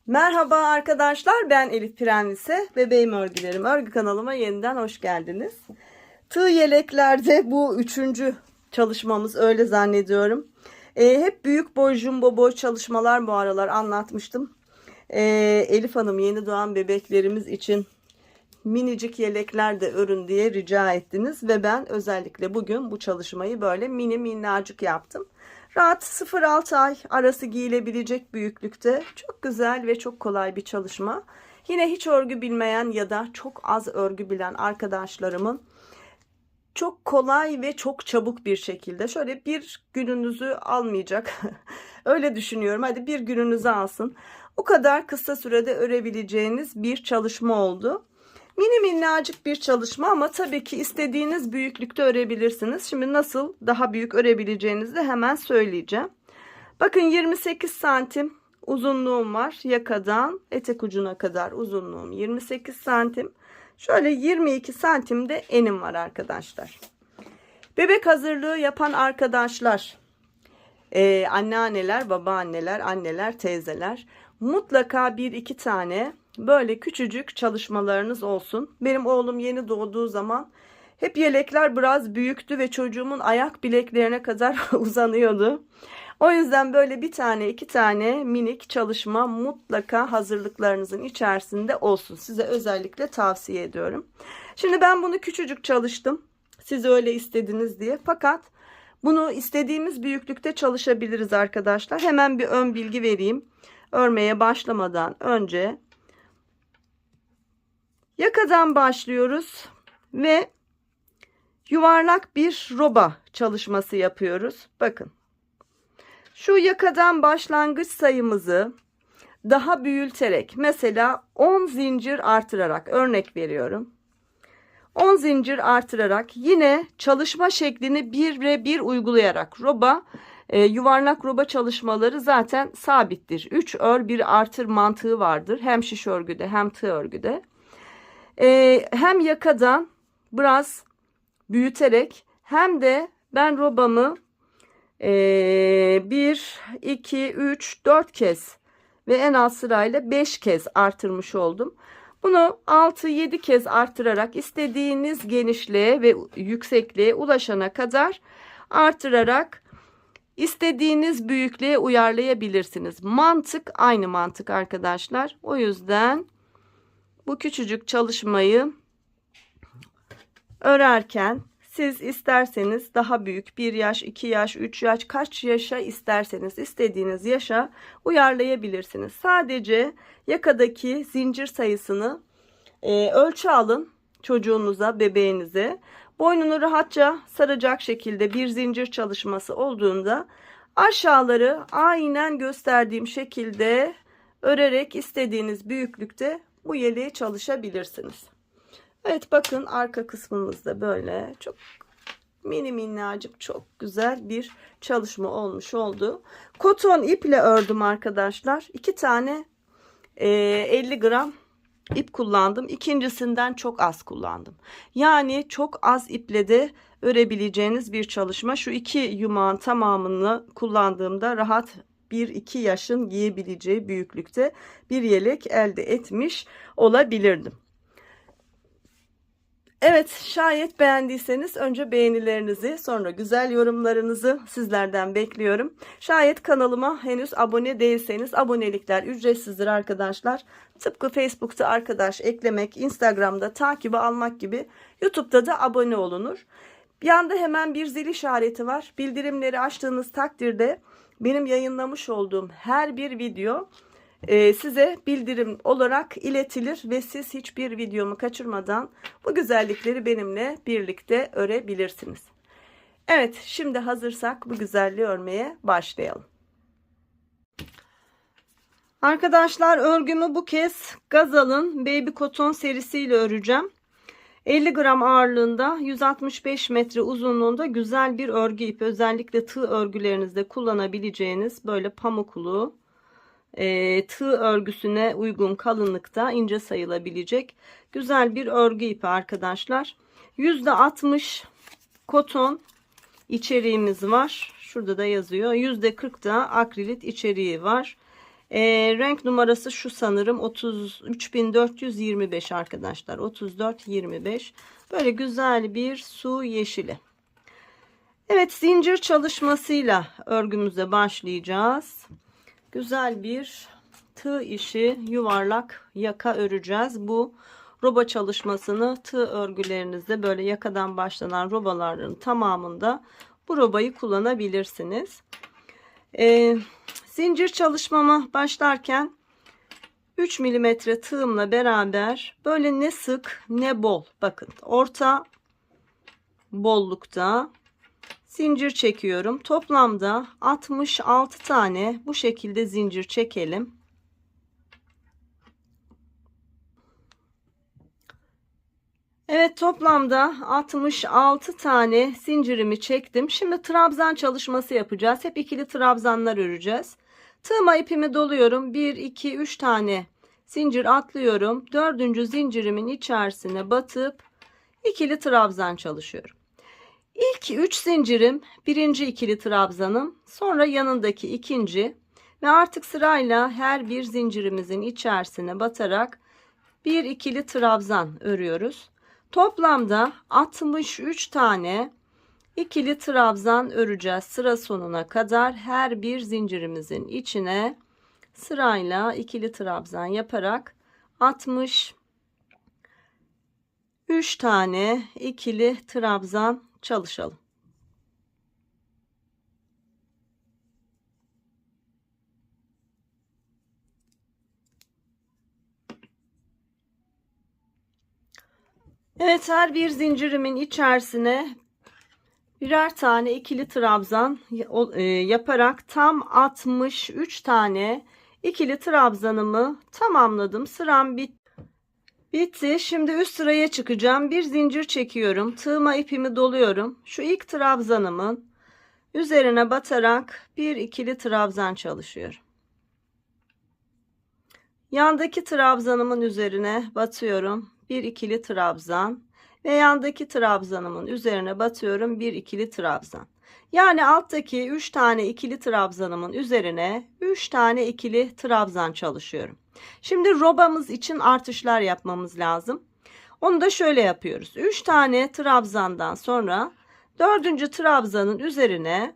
Merhaba arkadaşlar, ben Elif Prenvise. Bebeğim örgülerim örgü kanalıma yeniden hoş geldiniz. Tığ yeleklerde bu üçüncü çalışmamız, öyle zannediyorum. Hep büyük boy, jumbo boy çalışmalar bu aralar anlatmıştım. Elif Hanım, yeni doğan bebeklerimiz için minicik yelekler de örün diye rica ettiniz ve ben özellikle bugün bu çalışmayı böyle minnacık yaptım. Rahat 0-6 ay arası giyilebilecek büyüklükte, çok güzel ve çok kolay bir çalışma. Yine hiç örgü bilmeyen ya da çok az örgü bilen arkadaşlarımın çok kolay ve çok çabuk bir şekilde, şöyle bir gününüzü almayacak öyle düşünüyorum, hadi bir gününüzü alsın, o kadar kısa sürede örebileceğiniz bir çalışma oldu. Minnacık bir çalışma ama tabii ki istediğiniz büyüklükte örebilirsiniz. Şimdi nasıl daha büyük örebileceğinizi de hemen söyleyeceğim. Bakın, 28 santim uzunluğum var. Yakadan etek ucuna kadar uzunluğum 28 santim. Şöyle 22 santim de enim var arkadaşlar. Bebek hazırlığı yapan arkadaşlar, anneanneler, babaanneler, anneler, teyzeler, mutlaka bir iki tane böyle küçücük çalışmalarınız olsun. Benim oğlum yeni doğduğu zaman hep yelekler biraz büyüktü ve çocuğumun ayak bileklerine kadar uzanıyordu. O yüzden böyle bir tane iki tane minik çalışma mutlaka hazırlıklarınızın içerisinde olsun. Size özellikle tavsiye ediyorum. Şimdi ben bunu küçücük çalıştım, siz öyle istediniz diye. Fakat bunu istediğimiz büyüklükte çalışabiliriz arkadaşlar. Hemen bir ön bilgi vereyim. Örmeye başlamadan önce yakadan başlıyoruz ve yuvarlak bir roba çalışması yapıyoruz. Bakın, şu yakadan başlangıç sayımızı daha büyüterek, mesela 10 zincir artırarak, örnek veriyorum, 10 zincir artırarak, yine çalışma şeklini 1'e 1 uygulayarak, yuvarlak roba çalışmaları zaten sabittir. 3 ör 1 artır mantığı vardır. Hem şiş örgüde hem tığ örgüde. Hem yakadan biraz büyüterek hem de ben robamı 1, 2, 3, 4 kez ve en az sırayla 5 kez artırmış oldum. Bunu 6-7 kez artırarak istediğiniz genişliğe ve yüksekliğe ulaşana kadar artırarak istediğiniz büyüklüğe uyarlayabilirsiniz. Mantık aynı mantık arkadaşlar. O yüzden bu küçücük çalışmayı örerken siz isterseniz daha büyük, 1 yaş, 2 yaş, 3 yaş, kaç yaşa isterseniz istediğiniz yaşa uyarlayabilirsiniz. Sadece yakadaki zincir sayısını ölçü alın çocuğunuza, bebeğinize. Boynunu rahatça saracak şekilde bir zincir çalışması olduğunda aşağıları aynen gösterdiğim şekilde örerek istediğiniz büyüklükte bu yeleği çalışabilirsiniz. Evet, bakın arka kısmımızda böyle çok minnacık, çok güzel bir çalışma olmuş oldu. Koton iple ördüm arkadaşlar. 2 tane 50 gram ip kullandım. İkincisinden çok az kullandım. Yani çok az iple de örebileceğiniz bir çalışma. Şu iki yumağın tamamını kullandığımda rahat 1-2 yaşın giyebileceği büyüklükte bir yelek elde etmiş olabilirdim. Evet, şayet beğendiyseniz önce beğenilerinizi, sonra güzel yorumlarınızı sizlerden bekliyorum. Şayet kanalıma henüz abone değilseniz, abonelikler ücretsizdir arkadaşlar. Tıpkı Facebook'ta arkadaş eklemek, Instagram'da takibi almak gibi YouTube'da da abone olunur. Bir yanda hemen bir zil işareti var. Bildirimleri açtığınız takdirde benim yayınlamış olduğum her bir video size bildirim olarak iletilir ve siz hiçbir videomu kaçırmadan bu güzellikleri benimle birlikte örebilirsiniz. Evet, şimdi hazırsak bu güzelliği örmeye başlayalım. Arkadaşlar, örgümü bu kez Gazal'ın Baby Cotton serisiyle öreceğim. 50 gram ağırlığında, 165 metre uzunluğunda güzel bir örgü ipi. Özellikle tığ örgülerinizde kullanabileceğiniz böyle pamuklu, tığ örgüsüne uygun kalınlıkta, ince sayılabilecek güzel bir örgü ipi arkadaşlar. %60 koton içeriğimiz var. Şurada da yazıyor. %40 da akrilit içeriği var. Renk numarası şu sanırım 33.425 arkadaşlar. 3425. Böyle güzel bir su yeşili. Evet, zincir çalışmasıyla örgümüze başlayacağız. Güzel bir tığ işi yuvarlak yaka öreceğiz. Bu roba çalışmasını tığ örgülerinizde böyle yakadan başlanan robaların tamamında bu robayı kullanabilirsiniz. Zincir çalışmama başlarken 3 milimetre tığımla beraber böyle ne sık ne bol, bakın orta bollukta zincir çekiyorum. Toplamda 66 tane bu şekilde zincir çekelim. Evet, toplamda 66 tane zincirimi çektim. Şimdi trabzan çalışması yapacağız. Hep ikili trabzanlar öreceğiz. Tığıma ipimi doluyorum. 1, 2, 3 tane zincir atlıyorum. 4. zincirimin içerisine batıp ikili trabzan çalışıyorum. İlk 3 zincirim birinci ikili trabzanım. Sonra yanındaki ikinci ve artık sırayla her bir zincirimizin içerisine batarak bir ikili trabzan örüyoruz. Toplamda 63 tane ikili trabzan öreceğiz sıra sonuna kadar. Her bir zincirimizin içine sırayla ikili trabzan yaparak 63 tane ikili trabzan çalışalım. Evet, her bir zincirimin içerisine birer tane ikili trabzan yaparak tam 63 tane ikili trabzanımı tamamladım. Sıram bitti. Şimdi üst sıraya çıkacağım. Bir zincir çekiyorum. Tığıma ipimi doluyorum. Şu ilk trabzanımın üzerine batarak bir ikili trabzan çalışıyorum. Yandaki trabzanımın üzerine batıyorum. Bir ikili trabzan ve yandaki trabzanımın üzerine batıyorum. Bir ikili trabzan. Yani alttaki 3 tane ikili trabzanımın üzerine 3 tane ikili trabzan çalışıyorum. Şimdi robamız için artışlar yapmamız lazım. Onu da şöyle yapıyoruz. 3 tane trabzandan sonra 4. trabzanın üzerine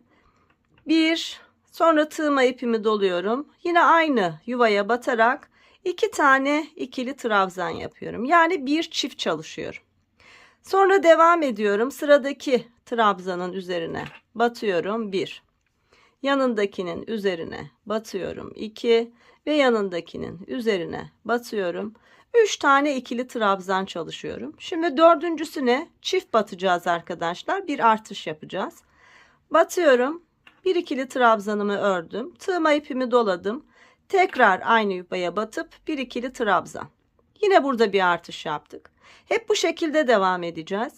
bir, sonra tığıma ipimi doluyorum. Yine aynı yuvaya batarak 2 tane ikili trabzan yapıyorum. Yani bir çift çalışıyorum. Sonra devam ediyorum. Sıradaki trabzanın üzerine batıyorum 1. Yanındakinin üzerine batıyorum 2 ve yanındakinin üzerine batıyorum. 3 tane ikili trabzan çalışıyorum. Şimdi dördüncüsüne çift batacağız arkadaşlar. Bir artış yapacağız. Batıyorum. Bir ikili trabzanımı ördüm. Tığıma ipimi doladım. Tekrar aynı yuvaya batıp bir ikili trabzan. Yine burada bir artış yaptık. Hep bu şekilde devam edeceğiz.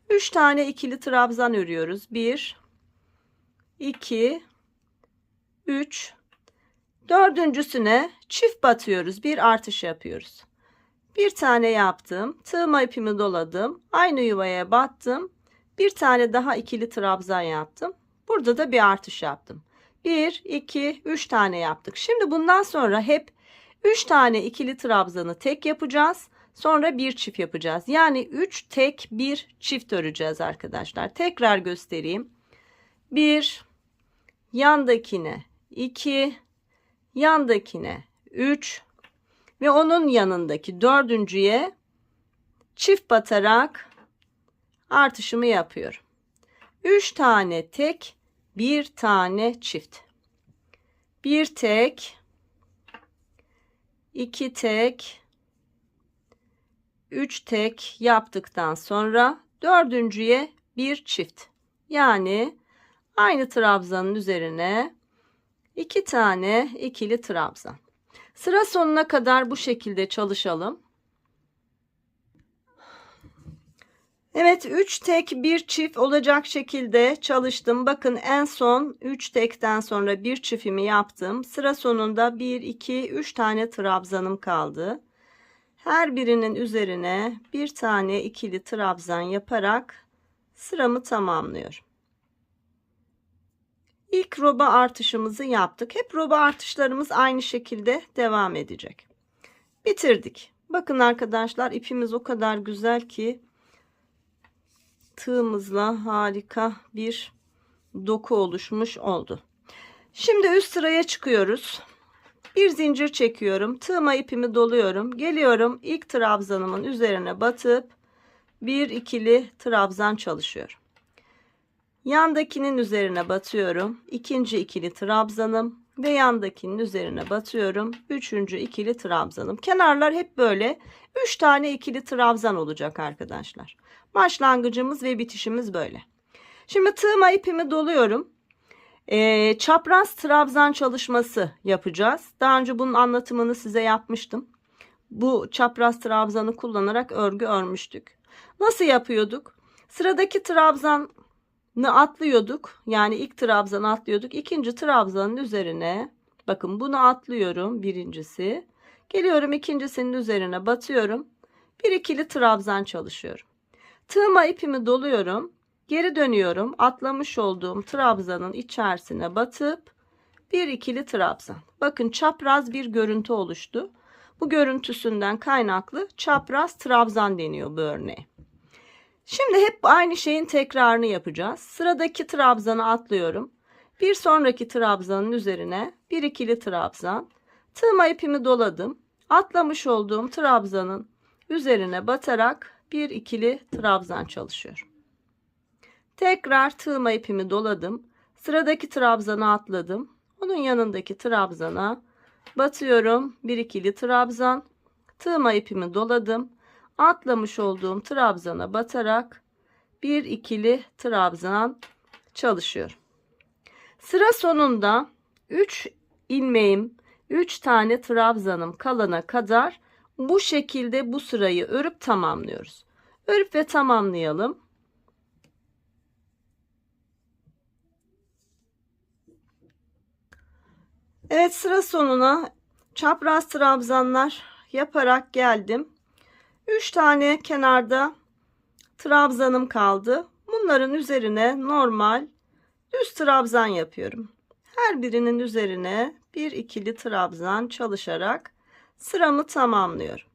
3 tane ikili trabzan örüyoruz. 1, 2, 3. Dördüncüsüne çift batıyoruz. Bir artış yapıyoruz. Bir tane yaptım. Tığıma ipimi doladım. Aynı yuvaya battım. Bir tane daha ikili trabzan yaptım. Burada da bir artış yaptım. 1, 2, 3 tane yaptık. Şimdi bundan sonra hep 3 tane ikili trabzanı tek yapacağız. Sonra bir çift yapacağız. Yani 3 tek bir çift öreceğiz arkadaşlar. Tekrar göstereyim. 1, yandakine 2, yandakine 3 ve onun yanındaki dördüncüye çift batarak artışımı yapıyorum. 3 tane tek, bir tane çift. Bir tek, 2 tek, 3 tek yaptıktan sonra dördüncüye bir çift. Yani aynı trabzanın üzerine 2 tane ikili trabzan. Sıra sonuna kadar bu şekilde çalışalım. Evet, 3 tek bir çift olacak şekilde çalıştım. Bakın en son 3 tekten sonra bir çiftimi yaptım. Sıra sonunda 1, 2, 3 tane trabzanım kaldı. Her birinin üzerine bir tane ikili trabzan yaparak sıramı tamamlıyorum. İlk roba artışımızı yaptık. Hep roba artışlarımız aynı şekilde devam edecek. Bitirdik. Bakın arkadaşlar, ipimiz o kadar güzel ki tığımızla harika bir doku oluşmuş oldu. Şimdi üst sıraya çıkıyoruz. Bir zincir çekiyorum. Tığıma ipimi doluyorum. Geliyorum, ilk trabzanımın üzerine batıp bir ikili trabzan çalışıyorum. Yandakinin üzerine batıyorum. İkinci ikili trabzanım ve yandakinin üzerine batıyorum. Üçüncü ikili trabzanım. Kenarlar hep böyle 3 tane ikili trabzan olacak arkadaşlar. Başlangıcımız ve bitişimiz böyle. Şimdi tığıma ipimi doluyorum. Çapraz trabzan çalışması yapacağız. Daha önce bunun anlatımını size yapmıştım. Bu çapraz trabzanı kullanarak örgü örmüştük. Nasıl yapıyorduk? Sıradaki trabzanı atlıyorduk. Yani ilk trabzanı atlıyorduk. İkinci trabzanın üzerine, bakın bunu atlıyorum, birincisi. Geliyorum, ikincisinin üzerine batıyorum. Bir ikili trabzan çalışıyorum. Tığıma ipimi doluyorum. Geri dönüyorum. Atlamış olduğum trabzanın içerisine batıp bir ikili trabzan. Bakın çapraz bir görüntü oluştu. Bu görüntüsünden kaynaklı çapraz trabzan deniyor bu örneğe. Şimdi hep aynı şeyin tekrarını yapacağız. Sıradaki trabzanı atlıyorum. Bir sonraki trabzanın üzerine bir ikili trabzan. Tığıma ipimi doladım. Atlamış olduğum trabzanın üzerine batarak bir ikili trabzan çalışıyorum. Tekrar tığıma ipimi doladım. Sıradaki trabzanı atladım. Onun yanındaki trabzana batıyorum. Bir ikili trabzan. Tığıma ipimi doladım. Atlamış olduğum trabzana batarak bir ikili trabzan çalışıyorum. Sıra sonunda 3 ilmeğim, 3 tane trabzanım kalana kadar bu şekilde bu sırayı örüp tamamlıyoruz. Örüp ve tamamlayalım. Evet, sıra sonuna çapraz trabzanlar yaparak geldim. 3 tane kenarda trabzanım kaldı. Bunların üzerine normal düz trabzan yapıyorum. Her birinin üzerine bir ikili trabzan çalışarak sıramı tamamlıyorum.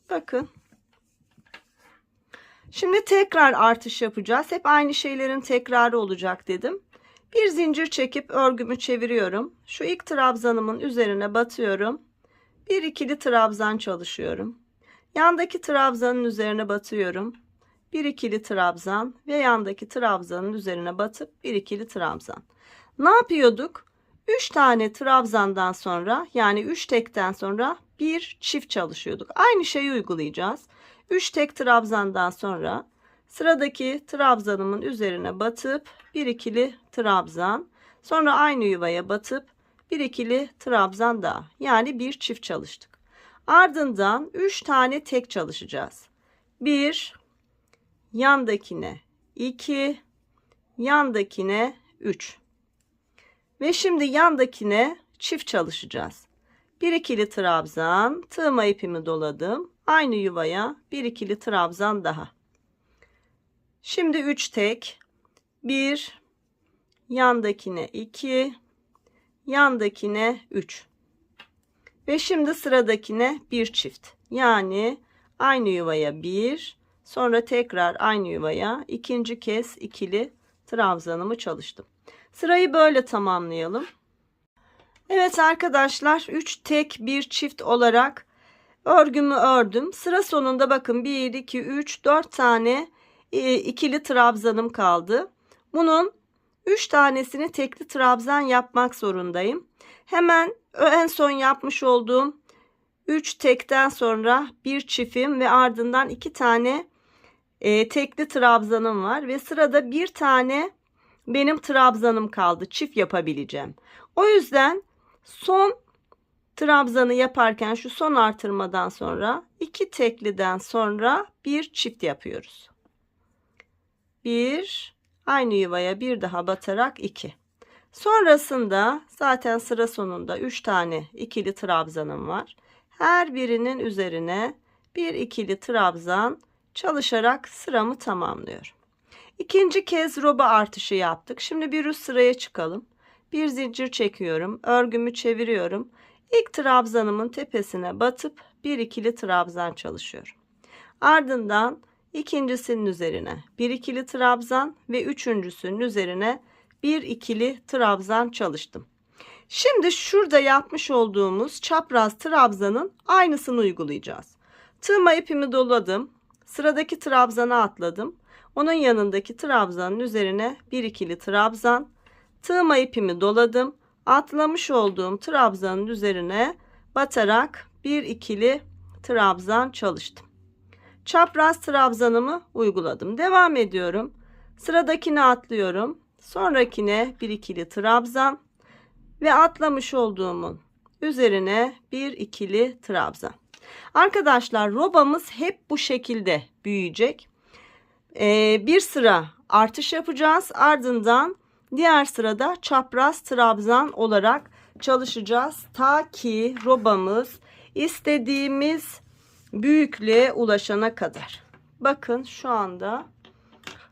Bakın. Şimdi tekrar artış yapacağız. Hep aynı şeylerin tekrarı olacak dedim. Bir zincir çekip örgümü çeviriyorum. Şu ilk trabzanımın üzerine batıyorum. Bir ikili trabzan çalışıyorum. Yandaki trabzanın üzerine batıyorum. Bir ikili trabzan ve yandaki trabzanın üzerine batıp bir ikili trabzan. Ne yapıyorduk? 3 tane trabzandan sonra, yani 3 tekten sonra bir çift çalışıyorduk. Aynı şeyi uygulayacağız. 3 tek trabzandan sonra sıradaki trabzanımın üzerine batıp bir ikili trabzan, sonra aynı yuvaya batıp bir ikili trabzan daha, yani bir çift çalıştık. Ardından 3 tane tek çalışacağız. 1, yandakine 2, yandakine 3 ve şimdi yandakine çift çalışacağız. Bir ikili trabzan, tığıma ipimi doladım, aynı yuvaya bir ikili trabzan daha. Şimdi 3 tek, 1, yandakine 2, yandakine 3 ve şimdi sıradakine bir çift, yani aynı yuvaya 1, sonra tekrar aynı yuvaya ikinci kez ikili trabzanımı çalıştım. Sırayı böyle tamamlayalım. Evet arkadaşlar, 3 tek bir çift olarak örgümü ördüm. Sıra sonunda bakın 1, 2, 3, 4 tane ikili trabzanım kaldı. Bunun 3 tanesini tekli trabzan yapmak zorundayım. Hemen en son yapmış olduğum 3 tekten sonra bir çiftim ve ardından 2 tane tekli trabzanım var ve sırada bir tane benim trabzanım kaldı. Çift yapabileceğim. O yüzden son trabzanı yaparken şu son artırmadan sonra 2 tekliden sonra bir çift yapıyoruz. 1, aynı yuvaya bir daha batarak 2. Sonrasında zaten sıra sonunda 3 tane ikili trabzanım var. Her birinin üzerine bir ikili trabzan çalışarak sıramı tamamlıyorum. İkinci kez roba artışı yaptık. Şimdi bir üst sıraya çıkalım. Bir zincir çekiyorum. Örgümü çeviriyorum. İlk trabzanımın tepesine batıp bir ikili trabzan çalışıyorum. Ardından ikincisinin üzerine bir ikili trabzan ve üçüncüsünün üzerine bir ikili trabzan çalıştım. Şimdi şurada yapmış olduğumuz çapraz trabzanın aynısını uygulayacağız. Tığma ipimi doladım. Sıradaki trabzana atladım. Onun yanındaki trabzanın üzerine bir ikili trabzan. Tığma ipimi doladım. Atlamış olduğum trabzanın üzerine batarak bir ikili trabzan çalıştım. Çapraz trabzanımı uyguladım. Devam ediyorum. Sıradakine atlıyorum. Sonrakine bir ikili trabzan ve atlamış olduğumun üzerine bir ikili trabzan. Arkadaşlar robamız hep bu şekilde büyüyecek. Bir sıra artış yapacağız. Ardından diğer sırada çapraz trabzan olarak çalışacağız. Ta ki robamız istediğimiz büyüklüğe ulaşana kadar. Bakın şu anda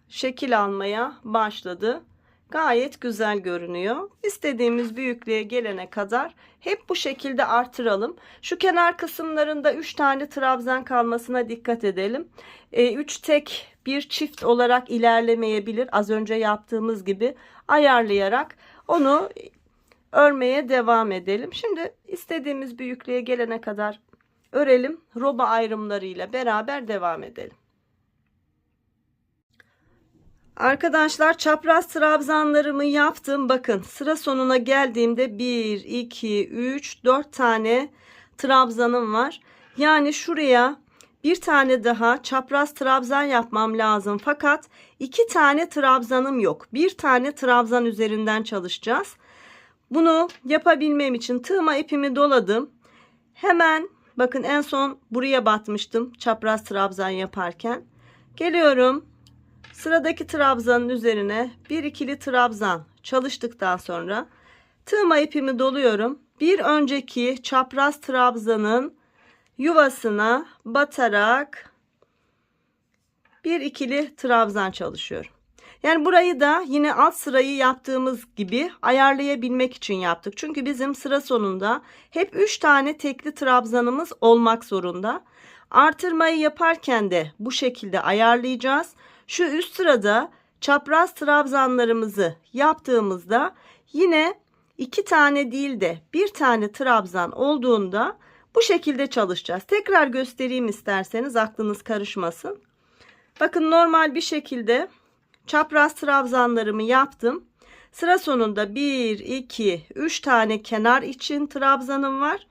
şekil almaya başladı. Gayet güzel görünüyor. İstediğimiz büyüklüğe gelene kadar hep bu şekilde artıralım. Şu kenar kısımlarında 3 tane trabzan kalmasına dikkat edelim. 3 tek bir çift olarak ilerlemeyebilir. Az önce yaptığımız gibi ayarlayarak onu örmeye devam edelim. Şimdi istediğimiz büyüklüğe gelene kadar örelim. Roba ayrımlarıyla beraber devam edelim. Arkadaşlar çapraz trabzanlarımı yaptım. Bakın sıra sonuna geldiğimde 1, 2, 3, 4 tane trabzanım var. Yani şuraya bir tane daha çapraz trabzan yapmam lazım. Fakat 2 tane trabzanım yok. Bir tane trabzan üzerinden çalışacağız. Bunu yapabilmem için tığıma ipimi doladım. Hemen bakın en son buraya batmıştım çapraz trabzan yaparken. Geliyorum. Sıradaki trabzanın üzerine bir ikili trabzan çalıştıktan sonra tığıma ipimi doluyorum. Bir önceki çapraz trabzanın yuvasına batarak bir ikili trabzan çalışıyorum. Yani burayı da yine alt sırayı yaptığımız gibi ayarlayabilmek için yaptık. Çünkü bizim sıra sonunda hep 3 tane tekli trabzanımız olmak zorunda. Artırmayı yaparken de bu şekilde ayarlayacağız. Şu üst sırada çapraz trabzanlarımızı yaptığımızda yine 2 tane değil de 1 tane trabzan olduğunda bu şekilde çalışacağız. Tekrar göstereyim isterseniz aklınız karışmasın. Bakın normal bir şekilde çapraz trabzanlarımı yaptım. Sıra sonunda 1, 2, 3 tane kenar için trabzanım var.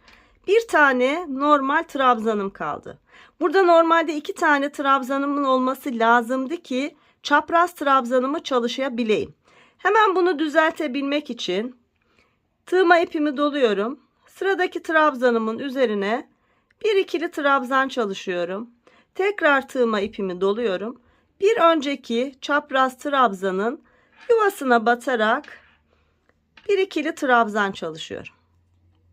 Bir tane normal trabzanım kaldı. Burada normalde 2 tane trabzanımın olması lazımdı ki çapraz trabzanımı çalışabileyim. Hemen bunu düzeltebilmek için tığıma ipimi doluyorum. Sıradaki trabzanımın üzerine bir ikili trabzan çalışıyorum. Tekrar tığıma ipimi doluyorum. Bir önceki çapraz trabzanın yuvasına batarak bir ikili trabzan çalışıyorum.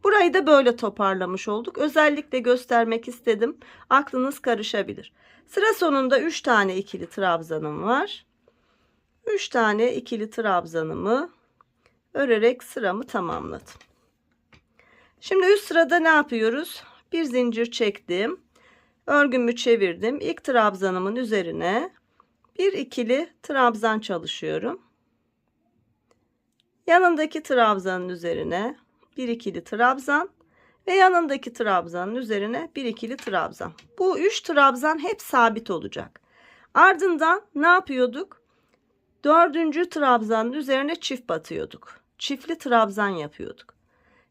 Burayı da böyle toparlamış olduk. Özellikle göstermek istedim. Aklınız karışabilir. Sıra sonunda 3 tane ikili trabzanım var. 3 tane ikili trabzanımı örerek sıramı tamamladım. Şimdi üst sırada ne yapıyoruz? Bir zincir çektim. Örgümü çevirdim. İlk trabzanımın üzerine bir ikili trabzan çalışıyorum. Yanındaki trabzanın üzerine bir ikili trabzan ve yanındaki trabzanın üzerine bir ikili trabzan. Bu 3 trabzan hep sabit olacak. Ardından ne yapıyorduk? 4. trabzanın üzerine çift batıyorduk. Çiftli trabzan yapıyorduk.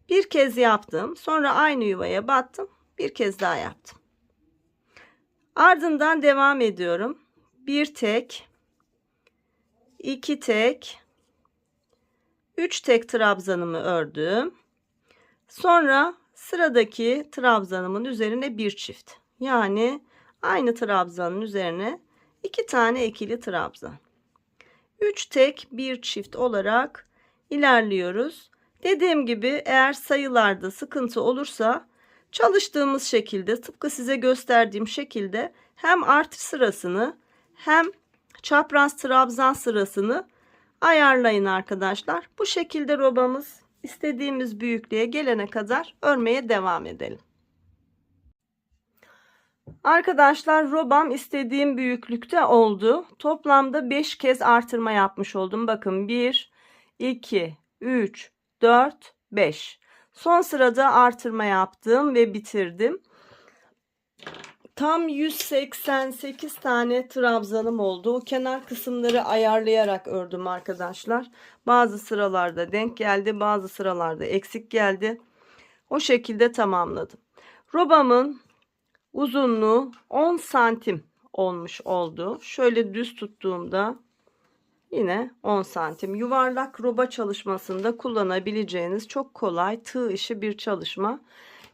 Bir kez yaptım. Sonra aynı yuvaya battım. Bir kez daha yaptım. Ardından devam ediyorum. Bir tek, 2 tek, 3 tek trabzanımı ördüm. Sonra sıradaki trabzanımın üzerine bir çift. Yani aynı trabzanın üzerine 2 tane ikili trabzan. 3 tek bir çift olarak ilerliyoruz. Dediğim gibi eğer sayılarda sıkıntı olursa çalıştığımız şekilde tıpkı size gösterdiğim şekilde hem artış sırasını hem çapraz trabzan sırasını ayarlayın arkadaşlar. Bu şekilde robamız istediğimiz büyüklüğe gelene kadar örmeye devam edelim. Arkadaşlar robam istediğim büyüklükte oldu. Toplamda 5 kez artırma yapmış oldum. Bakın 1, 2, 3, 4, 5. Son sırada artırma yaptım ve bitirdim. Tam 188 tane trabzanım oldu. O kenar kısımları ayarlayarak ördüm arkadaşlar. Bazı sıralarda denk geldi, bazı sıralarda eksik geldi. O şekilde tamamladım. Robamın uzunluğu 10 santim olmuş oldu. Şöyle düz tuttuğumda yine 10 santim. Yuvarlak roba çalışmasında kullanabileceğiniz çok kolay tığ işi bir çalışma.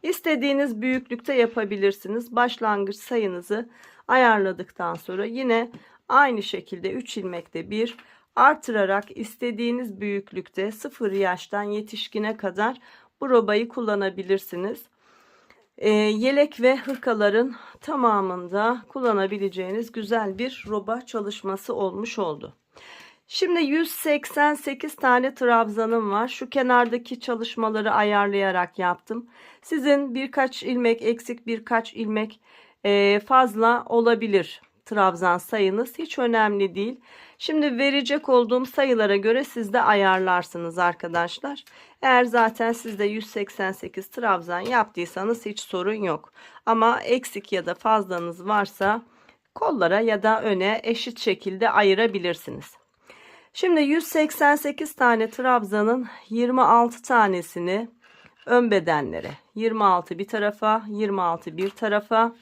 İstediğiniz büyüklükte yapabilirsiniz. Başlangıç sayınızı ayarladıktan sonra yine aynı şekilde 3 ilmekte bir artırarak istediğiniz büyüklükte 0 yaştan yetişkine kadar bu robayı kullanabilirsiniz. Yelek ve hırkaların tamamında kullanabileceğiniz güzel bir roba çalışması olmuş oldu. Şimdi 188 tane trabzanım var. Şu kenardaki çalışmaları ayarlayarak yaptım. Sizin birkaç ilmek eksik, birkaç ilmek fazla olabilir trabzan sayınız. Hiç önemli değil. Şimdi verecek olduğum sayılara göre siz de ayarlarsınız arkadaşlar. Eğer zaten siz de 188 trabzan yaptıysanız hiç sorun yok. Ama eksik ya da fazlanız varsa kollara ya da öne eşit şekilde ayırabilirsiniz. Şimdi 188 tane trabzanın 26 tanesini ön bedenlere, 26 bir tarafa, 26 bir tarafa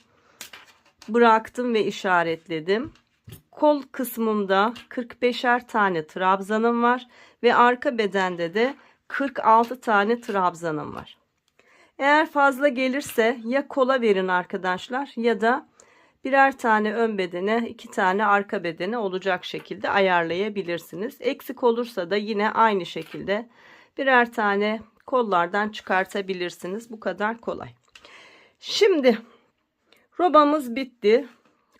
bıraktım ve işaretledim. Kol kısmımda 45'er tane trabzanım var ve arka bedende de 46 tane trabzanım var. Eğer fazla gelirse ya kola verin arkadaşlar ya da birer tane ön bedene, 2 tane arka bedene olacak şekilde ayarlayabilirsiniz. Eksik olursa da yine aynı şekilde birer tane kollardan çıkartabilirsiniz. Bu kadar kolay. Şimdi robamız bitti.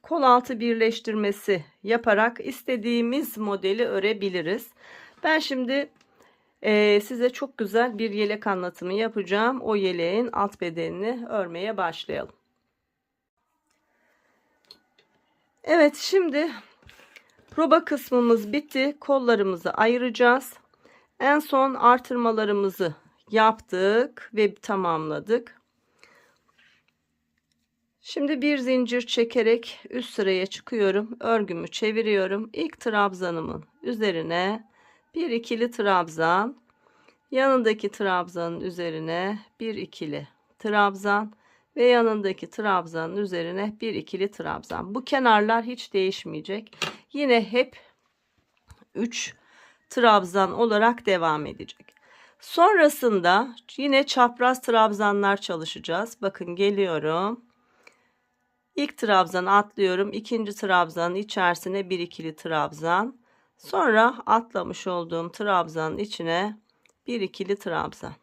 Kol altı birleştirmesi yaparak istediğimiz modeli örebiliriz. Ben şimdi size çok güzel bir yelek anlatımı yapacağım. O yeleğin alt bedenini örmeye başlayalım. Evet, şimdi roba kısmımız bitti. Kollarımızı ayıracağız. En son artırmalarımızı yaptık ve tamamladık. Şimdi bir zincir çekerek üst sıraya çıkıyorum. Örgümü çeviriyorum. İlk trabzanımın üzerine bir ikili trabzan, yanındaki trabzanın üzerine bir ikili trabzan ve yanındaki trabzanın üzerine bir ikili trabzan. Bu kenarlar hiç değişmeyecek. Yine hep 3 trabzan olarak devam edecek. Sonrasında yine çapraz trabzanlar çalışacağız. Bakın geliyorum. İlk trabzanı atlıyorum. İkinci trabzanın içerisine bir ikili trabzan. Sonra atlamış olduğum trabzanın içine bir ikili trabzan.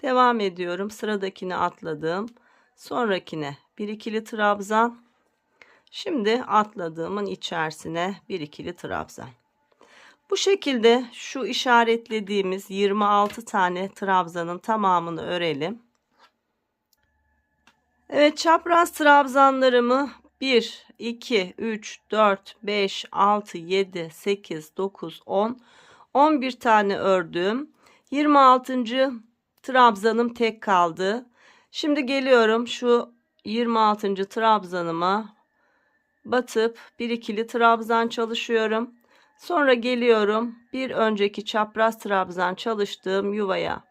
Devam ediyorum. Sıradakini atladım. Sonrakine bir ikili trabzan. Şimdi atladığımın içerisine bir ikili trabzan. Bu şekilde şu işaretlediğimiz 26 tane trabzanın tamamını örelim. Evet, çapraz trabzanlarımı 1, 2, 3, 4, 5, 6, 7, 8, 9, 10, 11 tane ördüm. 26. trabzanım tek kaldı. Şimdi geliyorum şu 26. trabzanıma batıp bir ikili trabzan çalışıyorum. Sonra geliyorum bir önceki çapraz trabzan çalıştığım yuvaya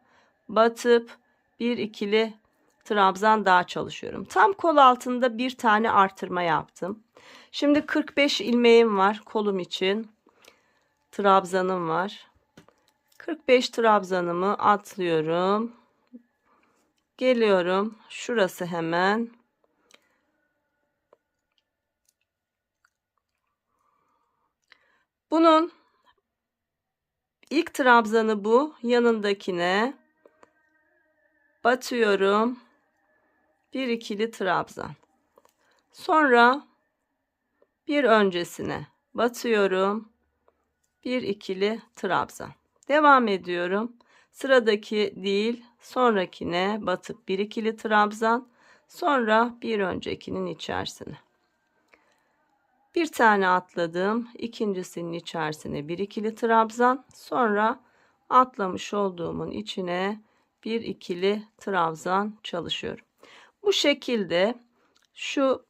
batıp bir ikili trabzan daha çalışıyorum. Tam kol altında bir tane artırma yaptım. Şimdi 45 ilmeğim var kolum için. Trabzanım var. 45 trabzanımı atlıyorum. Geliyorum. Şurası hemen. Bunun ilk trabzanı bu. Yanındakine batıyorum. Bir ikili trabzan. Sonra bir öncesine batıyorum. Bir ikili trabzan. Devam ediyorum. Sıradaki değil, sonrakine batıp bir ikili trabzan, sonra bir öncekinin içerisine. Bir tane atladım, ikincisinin içerisine bir ikili trabzan, sonra atlamış olduğumun içine bir ikili trabzan çalışıyorum. Bu şekilde şu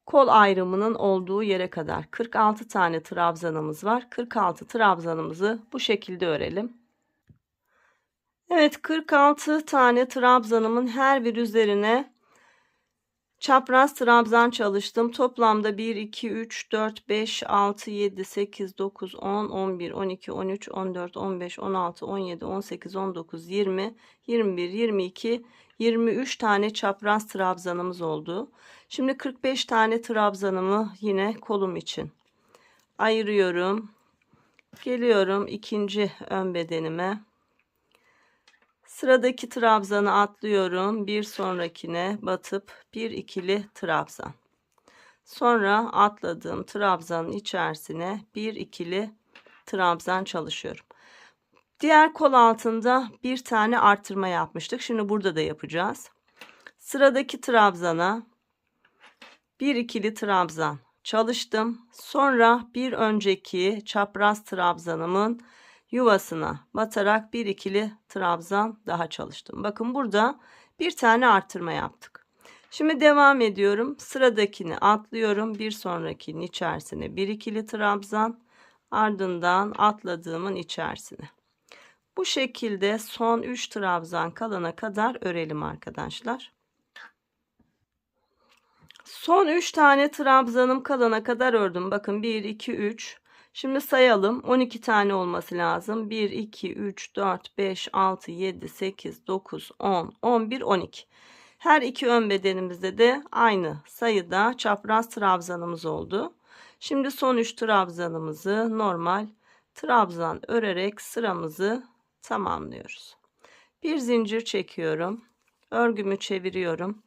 kol ayrımının olduğu yere kadar 46 tane trabzanımız var. 46 trabzanımızı bu şekilde örelim. Evet, 46 tane trabzanımın her bir üzerine çapraz trabzan çalıştım. Toplamda 1, 2, 3, 4, 5, 6, 7, 8, 9, 10, 11, 12, 13, 14, 15, 16, 17, 18, 19, 20, 21, 22, 23 tane çapraz trabzanımız oldu. Şimdi 45 tane trabzanımı yine kolum için ayırıyorum. Geliyorum ikinci ön bedenime. Sıradaki trabzanı atlıyorum. Bir sonrakine batıp bir ikili trabzan. Sonra atladığım trabzanın içerisine bir ikili trabzan çalışıyorum. Diğer kol altında bir tane artırma yapmıştık. Şimdi burada da yapacağız. Sıradaki trabzana bir ikili trabzan çalıştım. Sonra bir önceki çapraz trabzanımın yuvasına batarak bir ikili trabzan daha çalıştım. Bakın burada bir tane artırma yaptık. Şimdi devam ediyorum. Sıradakini atlıyorum. Bir sonrakinin içerisine bir ikili trabzan, ardından atladığımın içerisine. Bu şekilde son 3 trabzan kalana kadar örelim arkadaşlar. Son 3 tane trabzanım kalana kadar ördüm. Bakın 1, 2, 3. Şimdi sayalım. 12 tane olması lazım. 1, 2, 3, 4, 5, 6, 7, 8, 9, 10, 11, 12. Her iki ön bedenimizde de aynı sayıda çapraz trabzanımız oldu. Şimdi son 3 trabzanımızı normal trabzan örerek sıramızı tamamlıyoruz. Bir zincir çekiyorum. Örgümü çeviriyorum.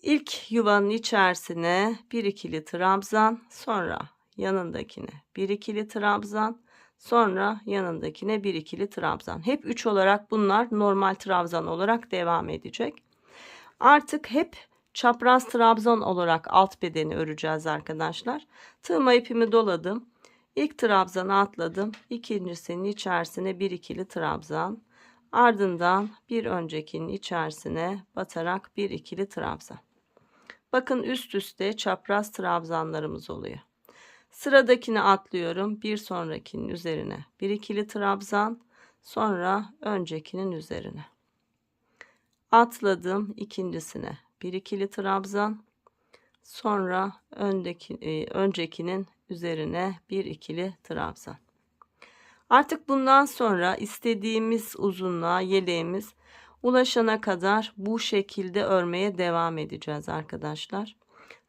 İlk yuvanın içerisine bir ikili trabzan, sonra yanındakine bir ikili trabzan, sonra yanındakine bir ikili trabzan. Hep 3 olarak bunlar normal trabzan olarak devam edecek. Artık hep çapraz trabzan olarak alt bedeni öreceğiz arkadaşlar. Tığma ipimi doladım. İlk trabzanı atladım. İkincisinin içerisine bir ikili trabzan. Ardından bir öncekinin içerisine batarak bir ikili trabzan. Bakın üst üste çapraz trabzanlarımız oluyor. Sıradakini atlıyorum. Bir sonrakinin üzerine bir ikili trabzan. Sonra öncekinin üzerine. Atladım ikincisine bir ikili trabzan. Sonra öncekinin üzerine bir ikili trabzan. Artık bundan sonra istediğimiz uzunluğa yeleğimiz ulaşana kadar bu şekilde örmeye devam edeceğiz arkadaşlar.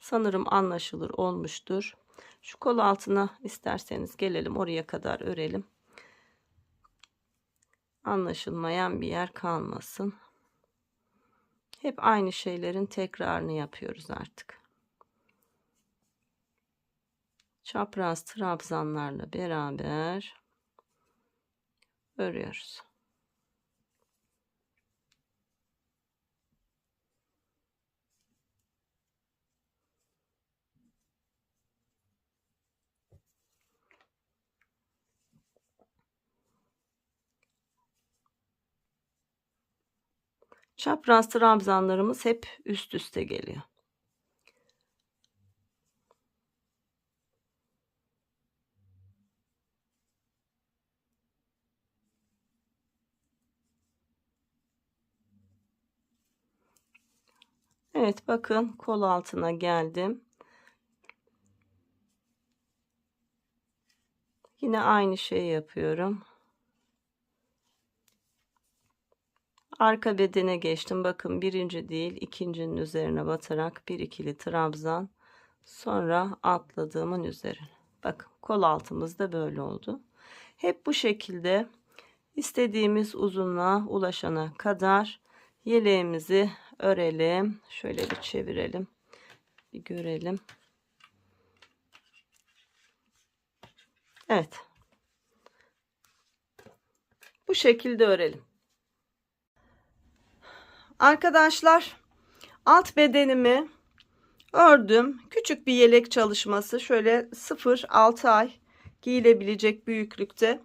Sanırım anlaşılır olmuştur. Şu kol altına isterseniz gelelim, oraya kadar örelim. Anlaşılmayan bir yer kalmasın. Hep aynı şeylerin tekrarını yapıyoruz artık. Çapraz trabzanlarla beraber örüyoruz. Çapraz trabzanlarımız hep üst üste geliyor. Evet, bakın kol altına geldim. Yine aynı şeyi yapıyorum. Arka bedene geçtim. Bakın birinci değil, ikincinin üzerine batarak bir ikili trabzan, sonra atladığımın üzerine. Bakın kol altımız da böyle oldu. Hep bu şekilde istediğimiz uzunluğa ulaşana kadar yeleğimizi örelim. Şöyle bir çevirelim, bir görelim. Evet. Bu şekilde örelim. Arkadaşlar, alt bedenimi ördüm. Küçük bir yelek çalışması. Şöyle 0-6 ay giyilebilecek büyüklükte.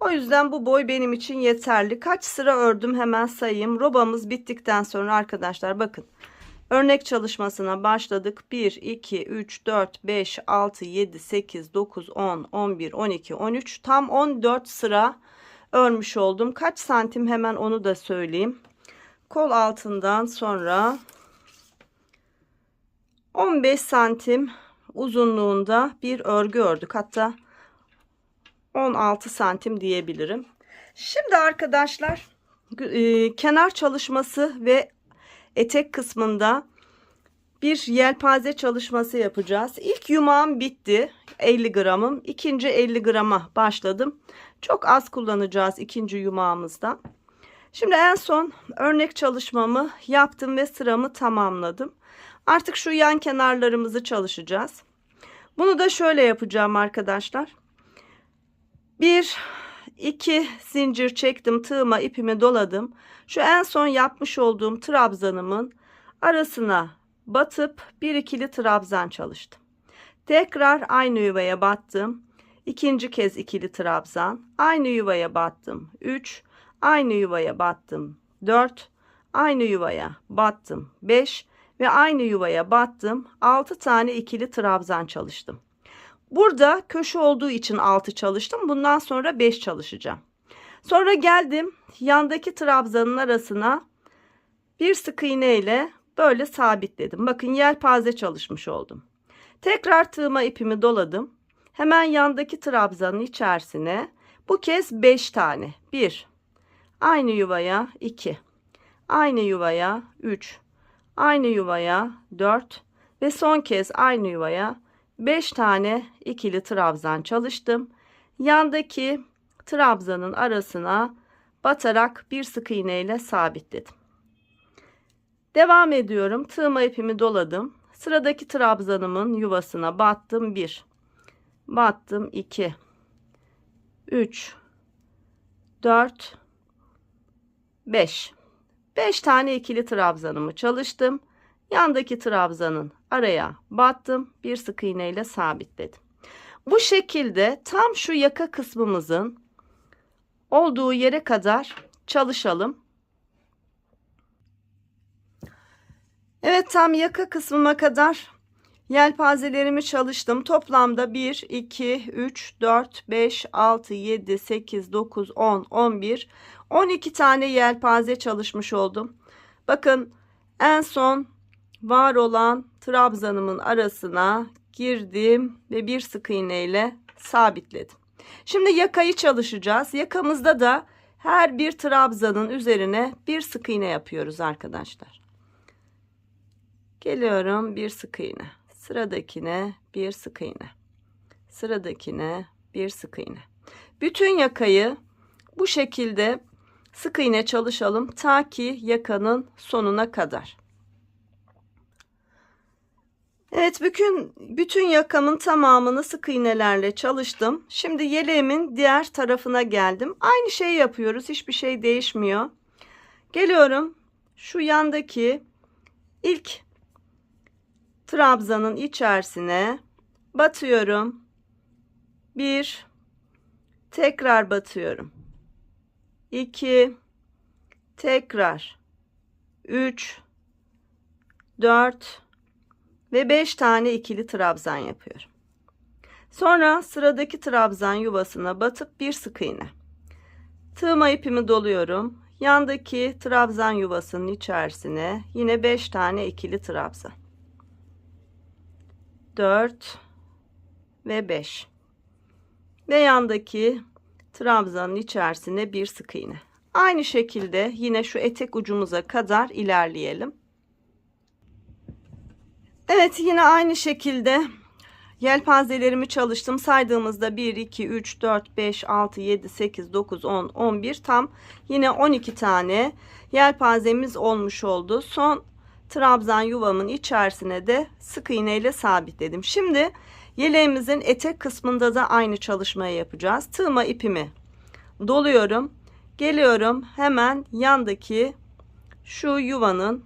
O yüzden bu boy benim için yeterli. Kaç sıra ördüm hemen sayayım. Robamız bittikten sonra arkadaşlar bakın. Örnek çalışmasına başladık. 1, 2, 3, 4, 5, 6, 7, 8, 9, 10, 11, 12, 13. Tam 14 sıra örmüş oldum. Kaç santim hemen onu da söyleyeyim. Kol altından sonra 15 santim uzunluğunda bir örgü ördük. Hatta 16 santim diyebilirim. Şimdi arkadaşlar kenar çalışması ve etek kısmında bir yelpaze çalışması yapacağız. İlk yumağım bitti. 50 gramım. İkinci 50 grama başladım. Çok az kullanacağız ikinci yumağımızda. Şimdi en son örnek çalışmamı yaptım ve sıramı tamamladım. Artık şu yan kenarlarımızı çalışacağız. Bunu da şöyle yapacağım arkadaşlar. 1 2 zincir çektim, tığıma ipimi doladım. Şu en son yapmış olduğum trabzanımın arasına batıp bir ikili trabzan çalıştım. Tekrar aynı yuvaya battım. İkinci kez ikili trabzan. Aynı yuvaya battım. 3, aynı yuvaya battım. 4, aynı yuvaya battım. 5 ve aynı yuvaya battım. 6 tane ikili trabzan çalıştım. Burada köşe olduğu için 6 çalıştım. Bundan sonra 5 çalışacağım. Sonra geldim yandaki trabzanın arasına bir sık iğne ile böyle sabitledim. Bakın yelpaze çalışmış oldum. Tekrar tığıma ipimi doladım. Hemen yandaki trabzanın içerisine bu kez 5 tane. 1, aynı yuvaya 2, aynı yuvaya 3, aynı yuvaya 4 ve son kez aynı yuvaya 5 tane ikili trabzan çalıştım. Yandaki trabzanın arasına batarak bir sık iğne ile sabitledim. Devam ediyorum. Tığıma ipimi doladım. Sıradaki trabzanımın yuvasına battım. 1, battım 2, 3, 4, 5. 5 tane ikili trabzanımı çalıştım. Yandaki trabzanın araya battım. Bir sık iğne ile sabitledim. Bu şekilde tam şu yaka kısmımızın olduğu yere kadar çalışalım. Evet, tam yaka kısmıma kadar yelpazelerimi çalıştım. Toplamda 1, 2, 3, 4, 5, 6, 7, 8, 9, 10, 11, 12 tane yelpaze çalışmış oldum. Bakın en son var olan trabzanımın arasına girdim ve bir sık iğne ile sabitledim. Şimdi yakayı çalışacağız. Yakamızda da her bir trabzanın üzerine bir sık iğne yapıyoruz arkadaşlar. Geliyorum, bir sık iğne. Sıradakine bir sık iğne. Sıradakine bir sık iğne. Bütün yakayı bu şekilde sık iğne çalışalım ta ki yakanın sonuna kadar. Evet, bütün yakamın tamamını sık iğnelerle çalıştım. Şimdi yeleğimin diğer tarafına geldim. Aynı şeyi yapıyoruz. Hiçbir şey değişmiyor. Geliyorum şu yandaki ilk trabzanın içerisine batıyorum. 1, tekrar batıyorum. 2, tekrar 3, 4 ve 5 tane ikili trabzan yapıyorum. Sonra sıradaki trabzan yuvasına batıp bir sık iğne. Tığıma ipimi doluyorum. Yandaki trabzan yuvasının içerisine yine 5 tane ikili trabzan. 4 ve 5. Ve yandaki trabzanın içerisine bir sık iğne. Aynı şekilde yine şu etek ucumuza kadar ilerleyelim. Evet, yine aynı şekilde yelpazelerimi çalıştım. Saydığımızda 1, 2, 3, 4, 5, 6, 7, 8, 9, 10, 11, tam yine 12 tane yelpazemiz olmuş oldu. Son trabzan yuvamın içerisine de sık iğne ile sabitledim. Şimdi Yeleğimizin etek kısmında da aynı çalışmayı yapacağız. Tığıma ipimi doluyorum. Geliyorum hemen yandaki şu yuvanın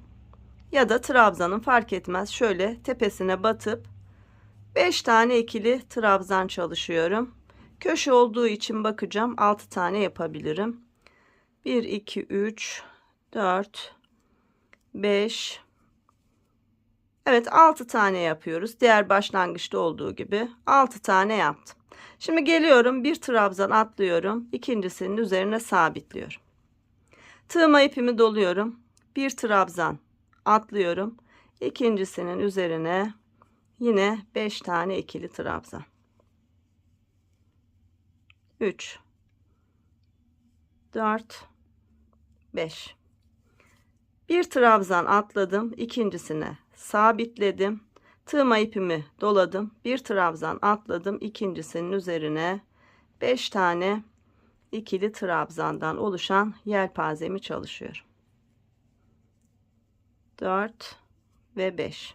ya da trabzanın fark etmez. Şöyle tepesine batıp 5 tane ikili trabzan çalışıyorum. Köşe olduğu için bakacağım. 6 tane yapabilirim. 1, 2, 3, 4, 5. Evet, 6 tane yapıyoruz. Diğer başlangıçta olduğu gibi 6 tane yaptım. Şimdi geliyorum, bir trabzan atlıyorum. İkincisinin üzerine sabitliyorum. Tığıma ipimi doluyorum. Bir trabzan atlıyorum. İkincisinin üzerine yine 5 tane ikili trabzan. 3, 4, 5. Bir trabzan atladım. İkincisine sabitledim. Tığıma ipimi doladım. Bir trabzan atladım. İkincisinin üzerine 5 tane ikili trabzandan oluşan yelpazemi çalışıyorum. 4 ve 5.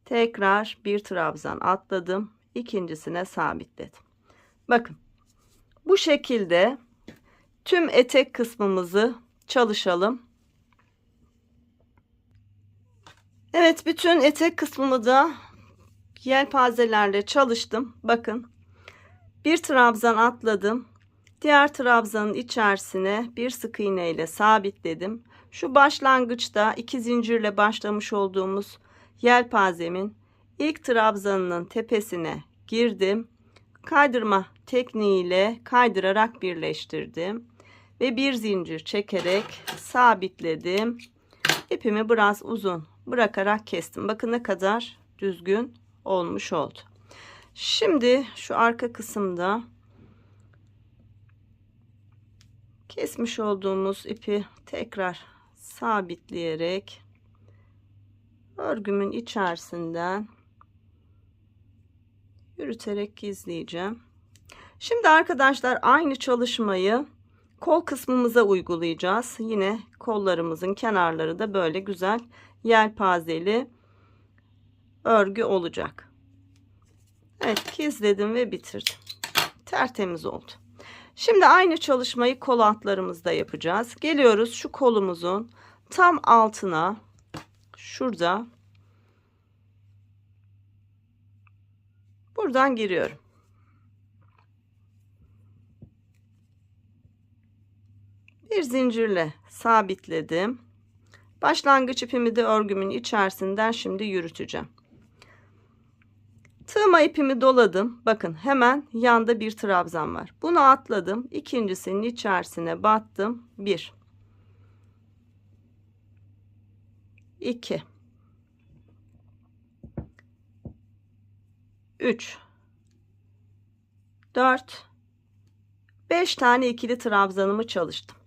Tekrar bir trabzan atladım. İkincisine sabitledim. Bakın, bu şekilde tüm etek kısmımızı çalışalım. Evet, bütün etek kısmımı da yelpazelerle çalıştım. Bakın, bir trabzan atladım. Diğer trabzanın içerisine bir sık iğne ile sabitledim. Şu başlangıçta 2 zincirle başlamış olduğumuz yelpazemin ilk trabzanının tepesine girdim. Kaydırma tekniğiyle kaydırarak birleştirdim ve bir zincir çekerek sabitledim. İpimi biraz uzun bırakarak kestim. Bakın ne kadar düzgün olmuş oldu. Şimdi şu arka kısımda kesmiş olduğumuz ipi tekrar sabitleyerek örgümün içerisinden yürüterek gizleyeceğim. Şimdi arkadaşlar, aynı çalışmayı kol kısmımıza uygulayacağız. Yine kollarımızın kenarları da böyle güzel yelpazeli örgü olacak. Evet, gizledim ve bitirdim. Tertemiz oldu. Şimdi aynı çalışmayı kol altlarımızda yapacağız. Geliyoruz şu kolumuzun tam altına, şurada, buradan giriyorum. Bir zincirle sabitledim. Başlangıç ipimi de örgümün içerisinden şimdi yürüteceğim. Tığıma ipimi doladım. Bakın, hemen yanda bir trabzan var. Bunu atladım. İkincisinin içerisine battım. 1, 2, 3, 4, 5 tane ikili trabzanımı çalıştım.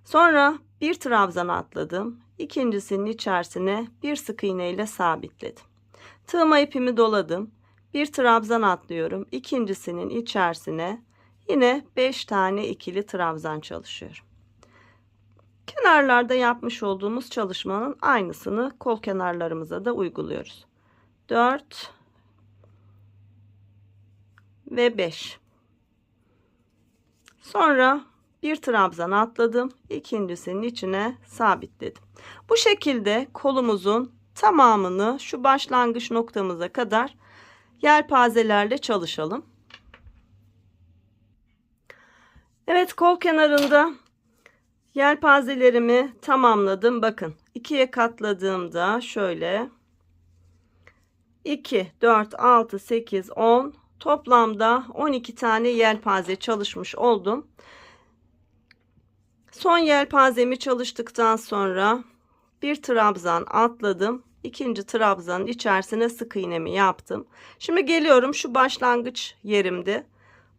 Sonra bir trabzan atladım. İkincisinin içerisine bir sık iğne ile sabitledim. Tığıma ipimi doladım. Bir trabzan atlıyorum. İkincisinin içerisine yine 5 tane ikili trabzan çalışıyorum. Kenarlarda yapmış olduğumuz çalışmanın aynısını kol kenarlarımıza da uyguluyoruz. 4 ve 5. Sonra bir trabzan atladım. İkincisinin içine sabitledim. Bu şekilde kolumuzun tamamını şu başlangıç noktamıza kadar yelpazelerle çalışalım. Evet, kol kenarında yelpazelerimi tamamladım. Bakın, ikiye katladığımda şöyle 2, 4, 6, 8, 10, toplamda 12 tane yelpaze çalışmış oldum. Son yelpazemi çalıştıktan sonra bir trabzan atladım. İkinci trabzanın içerisine sık iğnemi yaptım. Şimdi geliyorum şu başlangıç yerimde.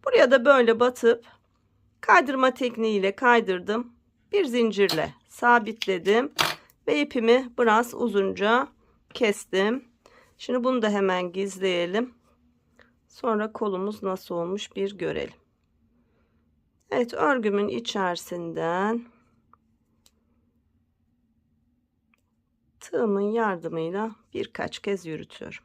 Buraya da böyle batıp kaydırma tekniğiyle kaydırdım. Bir zincirle sabitledim ve ipimi biraz uzunca kestim. Şimdi bunu da hemen gizleyelim. Sonra kolumuz nasıl olmuş bir görelim. Evet, örgümün içerisinden tığımın yardımıyla birkaç kez yürütüyorum.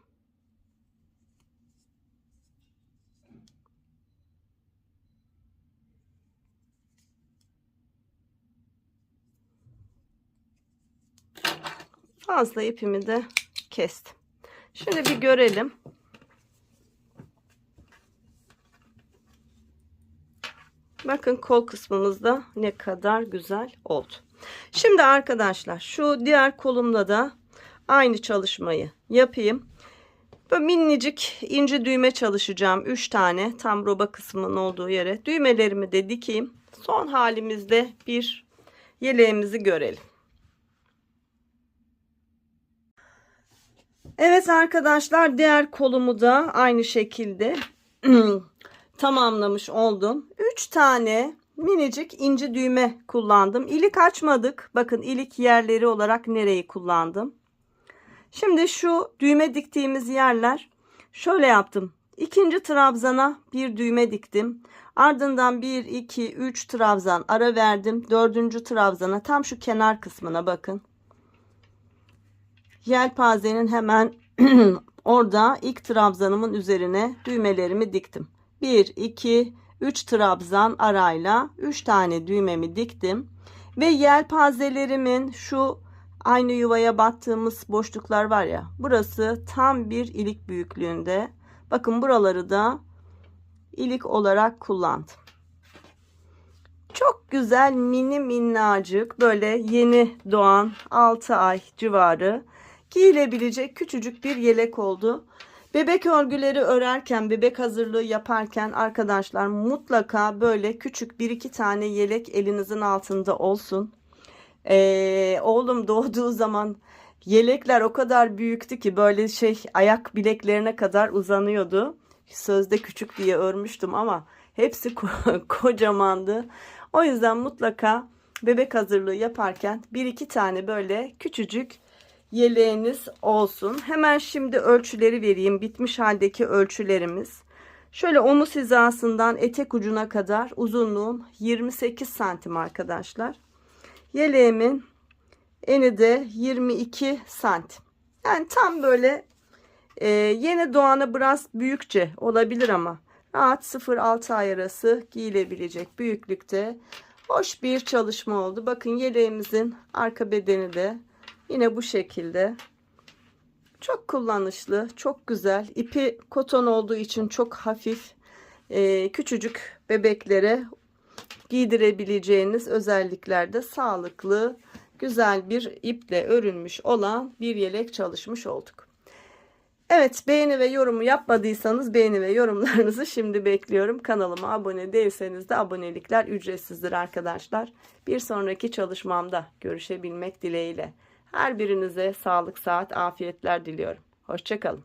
Fazla ipimi de kestim. Şimdi bir görelim. Bakın kol kısmımızda ne kadar güzel oldu. Şimdi arkadaşlar şu diğer kolumda da aynı çalışmayı yapayım. Böyle minicik ince düğme çalışacağım. 3 tane tam roba kısmının olduğu yere. Düğmelerimi de dikeyim. Son halimizde bir yeleğimizi görelim. Evet arkadaşlar, diğer kolumu da aynı şekilde tamamlamış oldum. 3 tane minicik ince düğme kullandım. İlik açmadık. Bakın ilik yerleri olarak nereyi kullandım. Şimdi şu düğme diktiğimiz yerler şöyle yaptım. İkinci trabzana bir düğme diktim. Ardından 1, 2, 3 trabzan ara verdim. Dördüncü trabzana tam şu kenar kısmına bakın. Yelpazenin hemen orada ilk trabzanımın üzerine düğmelerimi diktim. 1, 2, 3 trabzan arayla 3 tane düğmemi diktim. Ve yelpazelerimin şu aynı yuvaya battığımız boşluklar var ya. Burası tam bir ilik büyüklüğünde. Bakın buraları da ilik olarak kullandım. Çok güzel mini minnacık böyle yeni doğan 6 ay civarı giyilebilecek küçücük bir yelek oldu. Bebek örgüleri örerken, bebek hazırlığı yaparken arkadaşlar mutlaka böyle küçük 1-2 tane yelek elinizin altında olsun. Oğlum doğduğu zaman yelekler o kadar büyüktü ki böyle ayak bileklerine kadar uzanıyordu. Sözde küçük diye örmüştüm ama hepsi kocamandı. O yüzden mutlaka bebek hazırlığı yaparken 1-2 tane böyle küçücük yeleğiniz olsun. Hemen şimdi ölçüleri vereyim. Bitmiş haldeki ölçülerimiz. Şöyle omuz hizasından etek ucuna kadar uzunluğum 28 santim arkadaşlar. Yeleğimin eni de 22 santim. Yani tam böyle yeni doğana biraz büyükçe olabilir ama rahat 0-6 ay arası giyilebilecek büyüklükte hoş bir çalışma oldu. Bakın yeleğimizin arka bedeni de yine bu şekilde. Çok kullanışlı, çok güzel. İpi koton olduğu için çok hafif. Küçücük bebeklere giydirebileceğiniz özelliklerde sağlıklı, güzel bir iple örülmüş olan bir yelek çalışmış olduk. Evet, beğeni ve yorumu yapmadıysanız beğeni ve yorumlarınızı şimdi bekliyorum. Kanalıma abone değilseniz de abonelikler ücretsizdir arkadaşlar. Bir sonraki çalışmamda görüşebilmek dileğiyle. Her birinize sağlık, sıhhat, afiyetler diliyorum. Hoşça kalın.